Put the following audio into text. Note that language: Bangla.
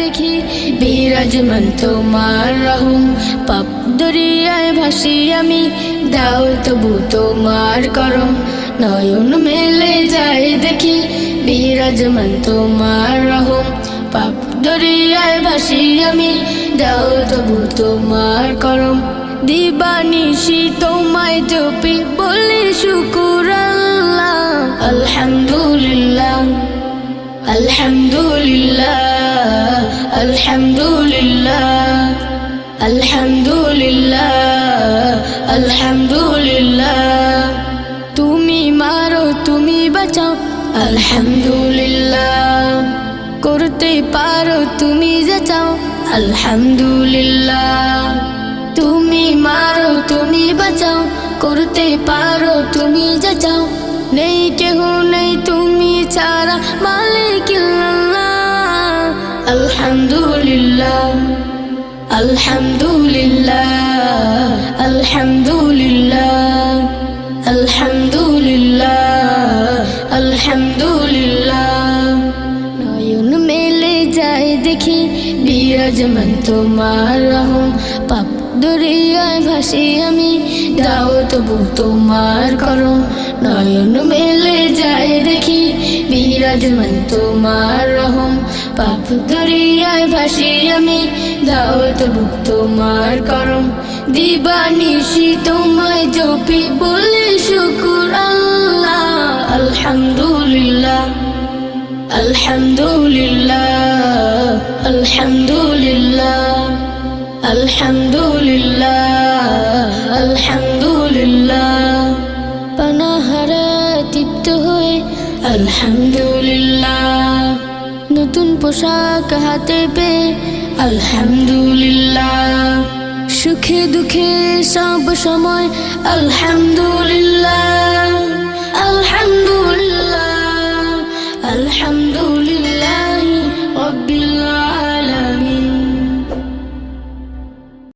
দেখি বিরাজমান তোমার রহম। পাপ দরিয়ায় ভাসি আমি, দাও তবু তোমার করম। নয়ন মেলে যায় দেখি বিরাজমান তোমার রহম। পাপ দরিয়ায় ভাসি আমি, দাও তবু তোমার করম। দিবানিশি তোমায় জপি বলি শুকুর আল্লাহ। আলহামদুলিল্লাহ আলহামদুলিল্লাহ আলহামদুলিল্লাহ আলহামদুলিল্লাহ আলহামদুলিল্লাহ। তুমি মারো তুমি বাঁচাও আলহামদুলিল্লাহ। করতে পারো তুমি যা চাও আলহামদুলিল্লাহ। তুমি মারো তুমি বাঁচাও, করতে পারো তুমি যা চাও। নেই কেহ নেই তুমি ছাড়া মালিক আল্লাহ। আলহামদুলিল্লাহ আলহামদুলিল্লাহ আলহামদুলিল্লাহ আলহামদুলিল্লাহ আলহামদুলিল্লাহ। নয়ন মেলে যায় দেখি বিরাজমান তোমার রহম। পাপ দরিয়ায় ভাসি আমি, দাও তবু তোমার করম। নয়ন মেলে যায় দেখি বিরাজমান তোমার রহম। পাপ দরিয়ায় ভাসি আমি, দাও তবু তোমার করম। দিবানিশি তোমায় জপি বলি শুকুর আল্লাহ। আলহামদুলিল্লাহ আলহামদুলিল্লাহ আলহামদুলিল্লাহ আলহামদুলিল্লাহ আলহামদুলিল্লাহ। পানাহারা তৃপ্ত হয়ে আলহামদুলিল্লাহ। নতুন পোশাক হাতে পেয়ে আলহামদুলিল্লাহ। সুখে দুঃখে সব সময় আলহামদুলিল্লাহ।